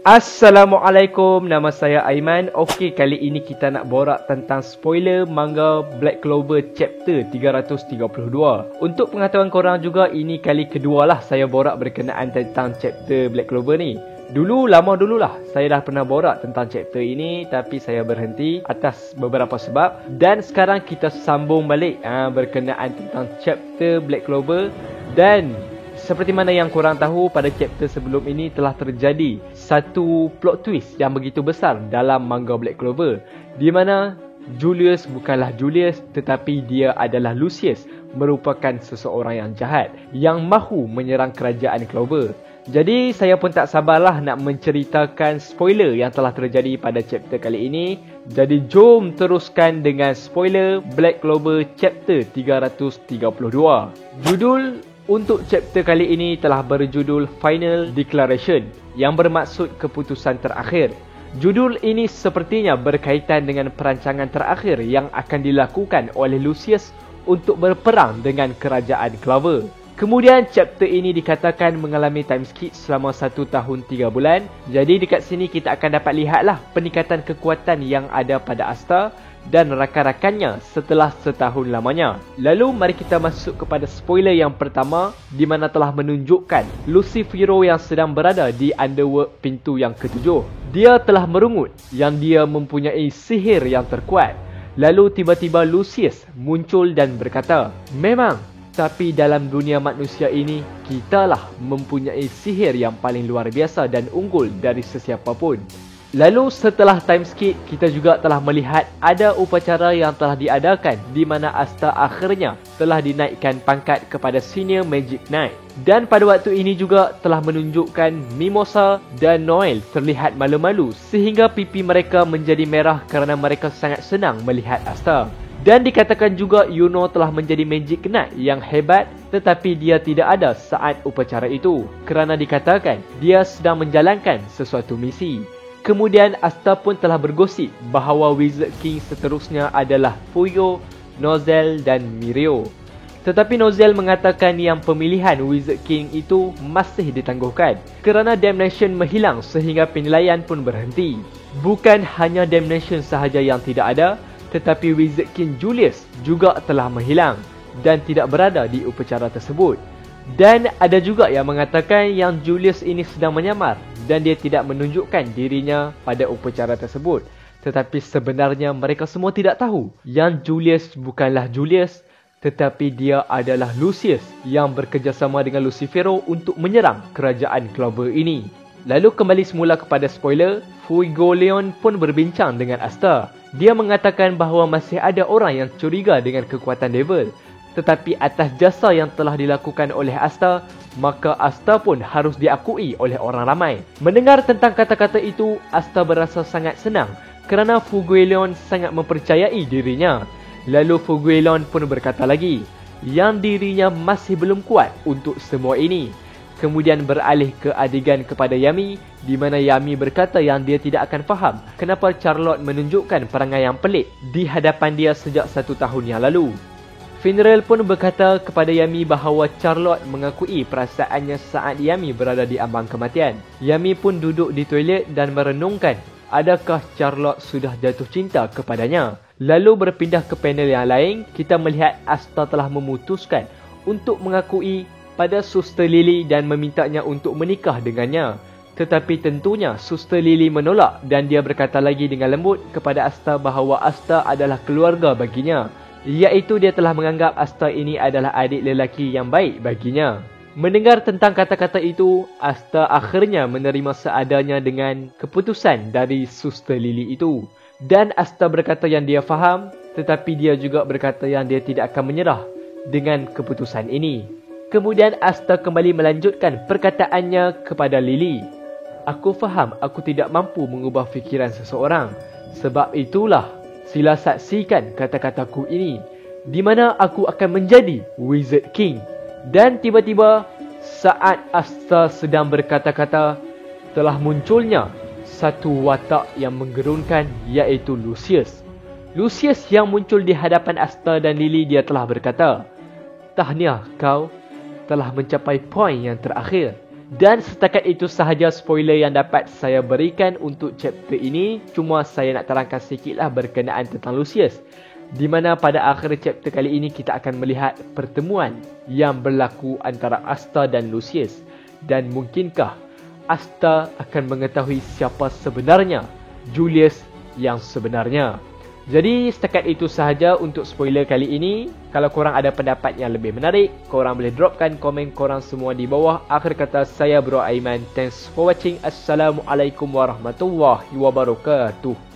Assalamualaikum, nama saya Aiman. Okey, kali ini kita nak borak tentang spoiler manga Black Clover chapter 332. Untuk pengetahuan korang juga, ini kali kedua lah saya borak berkenaan tentang chapter Black Clover ni. Lama dululah saya dah pernah borak tentang chapter ini, tapi saya berhenti atas beberapa sebab. Dan sekarang kita sambung balik berkenaan tentang chapter Black Clover. Dan seperti mana yang korang tahu, pada chapter sebelum ini telah terjadi satu plot twist yang begitu besar dalam manga Black Clover, di mana Julius bukanlah Julius, tetapi dia adalah Lucius, merupakan seseorang yang jahat yang mahu menyerang kerajaan Clover. Jadi saya pun tak sabarlah nak menceritakan spoiler yang telah terjadi pada chapter kali ini. Jadi jom teruskan dengan spoiler Black Clover chapter 332. Judul untuk chapter kali ini telah berjudul Final Declaration, yang bermaksud keputusan terakhir. Judul ini sepertinya berkaitan dengan perancangan terakhir yang akan dilakukan oleh Lucius untuk berperang dengan kerajaan Clover. Kemudian chapter ini dikatakan mengalami time skip selama 1 tahun 3 bulan. Jadi dekat sini kita akan dapat lihatlah peningkatan kekuatan yang ada pada Asta dan rakan-rakannya setelah setahun lamanya. Lalu mari kita masuk kepada spoiler yang pertama, di mana telah menunjukkan Lucifero yang sedang berada di underworld pintu yang ketujuh. Dia telah merungut yang dia mempunyai sihir yang terkuat. Lalu tiba-tiba Lucius muncul dan berkata, "Memang, tapi dalam dunia manusia ini, kitalah mempunyai sihir yang paling luar biasa dan unggul dari sesiapa pun." Lalu setelah time skip, kita juga telah melihat ada upacara yang telah diadakan, di mana Asta akhirnya telah dinaikkan pangkat kepada Senior Magic Knight. Dan pada waktu ini juga telah menunjukkan Mimosa dan Noel terlihat malu-malu, sehingga pipi mereka menjadi merah kerana mereka sangat senang melihat Asta. Dan dikatakan juga Yuno telah menjadi Magic Knight yang hebat, tetapi dia tidak ada saat upacara itu, kerana dikatakan dia sedang menjalankan sesuatu misi. Kemudian Asta pun telah bergosip bahawa Wizard King seterusnya adalah Fuyo, Nozel dan Mirio. Tetapi Nozel mengatakan yang pemilihan Wizard King itu masih ditangguhkan kerana Damnation menghilang sehingga penilaian pun berhenti. Bukan hanya Damnation sahaja yang tidak ada, tetapi Wizard King Julius juga telah menghilang dan tidak berada di upacara tersebut. Dan ada juga yang mengatakan yang Julius ini sedang menyamar dan dia tidak menunjukkan dirinya pada upacara tersebut. Tetapi sebenarnya mereka semua tidak tahu yang Julius bukanlah Julius, tetapi dia adalah Lucius yang bekerjasama dengan Lucifero untuk menyerang kerajaan Clover ini. Lalu kembali semula kepada spoiler, Fuegoleon pun berbincang dengan Asta. Dia mengatakan bahawa masih ada orang yang curiga dengan kekuatan Devil. Tetapi atas jasa yang telah dilakukan oleh Asta, maka Asta pun harus diakui oleh orang ramai. Mendengar tentang kata-kata itu, Asta berasa sangat senang kerana Fuegoleon sangat mempercayai dirinya. Lalu Fuegoleon pun berkata lagi yang dirinya masih belum kuat untuk semua ini. Kemudian beralih ke adegan kepada Yami, di mana Yami berkata yang dia tidak akan faham kenapa Charlotte menunjukkan perangai yang pelik di hadapan dia sejak 1 tahun yang lalu. Finral pun berkata kepada Yami bahawa Charlotte mengakui perasaannya saat Yami berada di ambang kematian. Yami pun duduk di toilet dan merenungkan adakah Charlotte sudah jatuh cinta kepadanya. Lalu berpindah ke panel yang lain, kita melihat Asta telah memutuskan untuk mengakui pada Suster Lily dan memintanya untuk menikah dengannya. Tetapi tentunya Suster Lily menolak dan dia berkata lagi dengan lembut kepada Asta bahawa Asta adalah keluarga baginya, iaitu dia telah menganggap Asta ini adalah adik lelaki yang baik baginya. Mendengar tentang kata-kata itu, Asta akhirnya menerima seadanya dengan keputusan dari Suster Lily itu. Dan Asta berkata yang dia faham, tetapi dia juga berkata yang dia tidak akan menyerah dengan keputusan ini. Kemudian Asta kembali melanjutkan perkataannya kepada Lily. "Aku faham aku tidak mampu mengubah fikiran seseorang. Sebab itulah sila saksikan kata-kataku ini, di mana aku akan menjadi Wizard King." Dan tiba-tiba saat Asta sedang berkata-kata, telah munculnya satu watak yang menggerunkan, iaitu Lucius. Lucius yang muncul di hadapan Asta dan Lily, dia telah berkata, "Tahniah, kau telah mencapai poin yang terakhir. Dan setakat itu sahaja spoiler yang dapat saya berikan untuk chapter ini. Cuma saya nak terangkan sedikitlah berkenaan tentang Lucius, di mana pada akhir chapter kali ini kita akan melihat pertemuan yang berlaku antara Asta dan Lucius. Dan mungkinkah Asta akan mengetahui siapa sebenarnya Julius yang sebenarnya. Jadi setakat itu sahaja untuk spoiler kali ini. Kalau korang ada pendapat yang lebih menarik, korang boleh dropkan komen korang semua di bawah. Akhir kata, saya Bro Aiman. Thanks for watching. Assalamualaikum warahmatullahi wabarakatuh.